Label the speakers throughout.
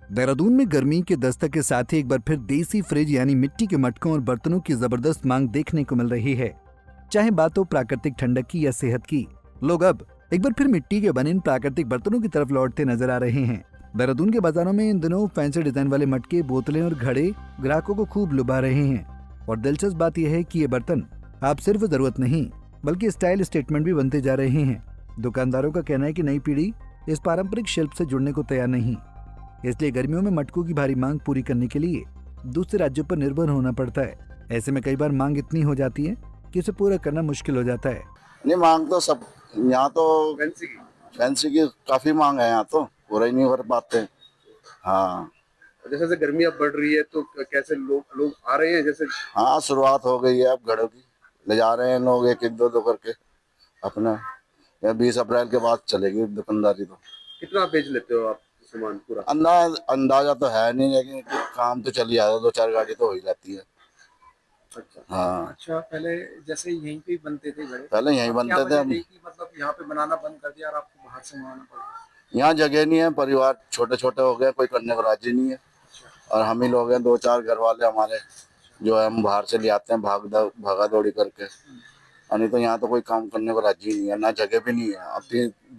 Speaker 1: देहरादून में गर्मी के दस्तक के साथ ही एक बार फिर देसी फ्रिज यानी मिट्टी के मटकों और बर्तनों की जबरदस्त मांग देखने को मिल रही है। चाहे बात हो प्राकृतिक ठंडक की या सेहत की, लोग अब एक बार फिर मिट्टी के बने इन प्राकृतिक बर्तनों की तरफ लौटते नजर आ रहे हैं। देहरादून के बाजारों में इन दिनों फैंसी डिजाइन वाले मटके, बोतलें और घड़े ग्राहकों को खूब लुभा रहे हैं। और दिलचस्प बात यह है कि ये बर्तन आप सिर्फ जरूरत नहीं बल्कि स्टाइल स्टेटमेंट भी बनते जा रहे हैं। दुकानदारों का कहना है कि नई पीढ़ी इस पारंपरिक शिल्प से जुड़ने को तैयार नहीं, इसलिए गर्मियों में मटकों की भारी मांग पूरी करने के लिए दूसरे राज्यों पर निर्भर होना पड़ता है। ऐसे में कई बार मांग इतनी हो जाती है कि उसे पूरा करना मुश्किल हो जाता है।
Speaker 2: नहीं, मांग तो सब यहाँ तो फैंसी की काफी मांग है, यहाँ तो पूरा ही नहीं भर पाते। हाँ,
Speaker 3: जैसे जैसे गर्मी अब बढ़ रही है तो कैसे लोग आ रहे हैं? जैसे
Speaker 2: हाँ, शुरुआत हो गई है अब घड़ों की, ले जा रहे हैं लोग एक एक दो दो करके अपना। 20 अप्रैल के बाद चलेगी दुकानदारी। तो
Speaker 3: कितना बेच लेते हो आप सामान पूरा?
Speaker 2: अंदाजा तो है नहीं, लेकिन काम तो चल ही जाता है, 2-4 गाड़ी तो हो ही जाती है।
Speaker 3: अच्छा
Speaker 2: हाँ,
Speaker 4: अच्छा, पहले जैसे यहीं पे बनते थे घड़े?
Speaker 2: पहले यहीं बनते थे।
Speaker 4: मतलब यहाँ पे बनाना बंद कर दिया और आपको बाहर से मंगाना पड़ा?
Speaker 2: यहाँ जगह नहीं है, परिवार छोटे छोटे हो गए, कोई करने को राजी नहीं है। और हम ही लोग हैं, 2-4 घर वाले हमारे, जो है हम बाहर से ले आते हैं भागा दौड़ी करके। नहीं तो यहाँ तो कोई काम करने को राजी नहीं है, ना जगह भी नहीं है। अब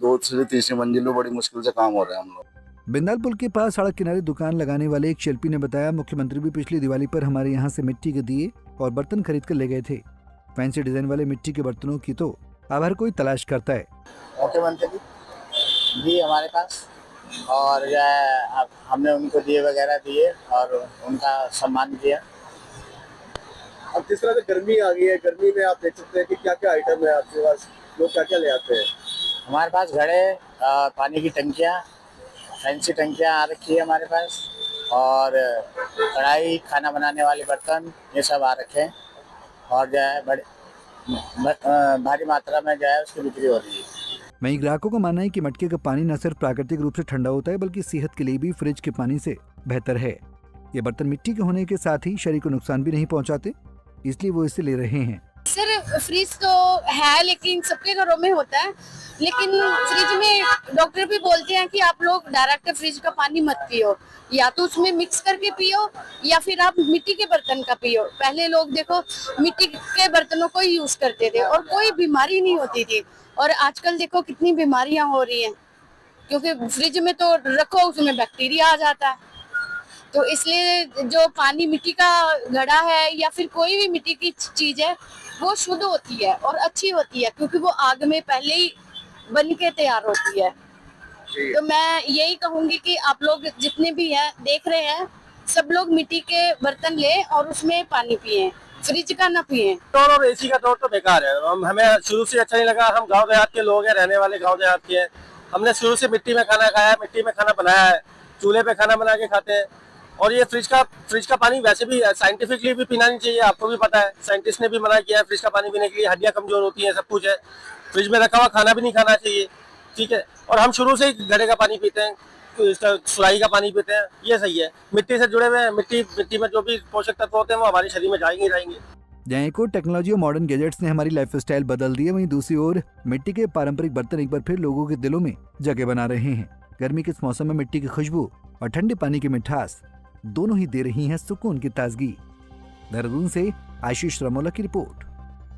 Speaker 2: 2 से 3 मंजिल में बड़ी मुश्किल से काम हो रहा है हम लोग।
Speaker 1: बिंदाल पुल के पास सड़क किनारे दुकान लगाने वाले एक शिल्पी ने बताया, मुख्यमंत्री भी पिछली दिवाली पर हमारे यहाँ से मिट्टी के दिए और बर्तन खरीद कर ले गए थे। फैंसी डिजाइन वाले मिट्टी के बर्तनों की तो अब हर कोई तलाश करता है।
Speaker 5: मुख्यमंत्री भी हमारे पास, और जो है हमने उनको दिए वगैरह दिए और उनका सम्मान किया।
Speaker 3: अब जिस तरह से गर्मी आ गई है, गर्मी में आप देख सकते हैं कि क्या क्या आइटम है आपके पास, लोग क्या क्या ले आते हैं।
Speaker 5: हमारे पास घड़े, पानी की टंकियाँ, फैंसी टंकियाँ आ रखी है हमारे पास, और कढ़ाई, खाना बनाने वाले बर्तन, ये सब आ रखे हैं। और जो है भारी मात्रा में जो है उसकी बिक्री हो रही है।
Speaker 1: वहीं ग्राहकों का मानना है कि मटके का पानी न सिर्फ प्राकृतिक रूप से ठंडा होता है बल्कि सेहत के लिए भी फ्रिज के पानी से बेहतर है। ये बर्तन मिट्टी के होने के साथ ही शरीर को नुकसान भी नहीं पहुंचाते, इसलिए वो इसे ले रहे हैं।
Speaker 6: सर, फ्रिज तो है लेकिन सबके घरों में होता है, लेकिन फ्रिज में डॉक्टर भी बोलते हैं कि आप लोग डायरेक्ट फ्रिज का पानी मत पियो, या तो उसमें मिक्स करके पियो या फिर आप मिट्टी के बर्तन का पियो। पहले लोग देखो मिट्टी के बर्तनों को ही यूज करते थे और कोई बीमारी नहीं होती थी, और आजकल देखो कितनी बीमारियां हो रही हैं, क्योंकि फ्रिज में तो रखो उसमें बैक्टीरिया आ जाता है। तो इसलिए जो पानी मिट्टी का घड़ा है या फिर कोई भी मिट्टी की चीज है वो शुद्ध होती है और अच्छी होती है, क्योंकि वो आग में पहले ही बन के तैयार होती है। तो मैं यही कहूंगी कि आप लोग जितने भी हैं देख रहे हैं, सब लोग मिट्टी के बर्तन लें और उसमें पानी पिए, फ्रिज का ना पिए।
Speaker 7: दौर और एसी का दौर तो बेकार है। हमें शुरू से अच्छा नहीं लगा। हम गांव देहात के लोग हैं, रहने वाले गांव देहात के हैं। हमने शुरू से मिट्टी में खाना खाया, मिट्टी में खाना बनाया है, चूल्हे पे खाना बना के खाते हैं। और ये फ्रिज का पानी वैसे भी साइंटिफिकली भी पीना नहीं चाहिए, आपको भी पता है। साइंटिस्ट ने भी मना किया है फ्रिज का पानी पीने के लिए, हड्डियां कमजोर होती हैं, सब कुछ है। फ्रिज में रखा हुआ खाना भी नहीं खाना चाहिए, ठीक है। और हम शुरू से ही घड़े का पानी पीते हैं, तो इसका सुराही का पानी पीते हैं, ये सही है। मिट्टी से जुड़े हुए हैं, मिट्टी में जो भी पोषक तत्व होते हैं वो हमारे शरीर में जाएंगे।
Speaker 1: जहाँ एक और टेक्नोलॉजी और मॉडर्न गैजेट्स ने हमारी लाइफस्टाइल बदल दी है, वहीं दूसरी ओर मिट्टी के पारंपरिक बर्तन एक बार फिर लोगों के दिलों में जगह बना रहे हैं। गर्मी के इस मौसम में मिट्टी की खुशबू और ठंडे पानी की मिठास दोनों ही दे रही हैं सुकून की ताजगी। देहरादून से आशीष रमोला की रिपोर्ट।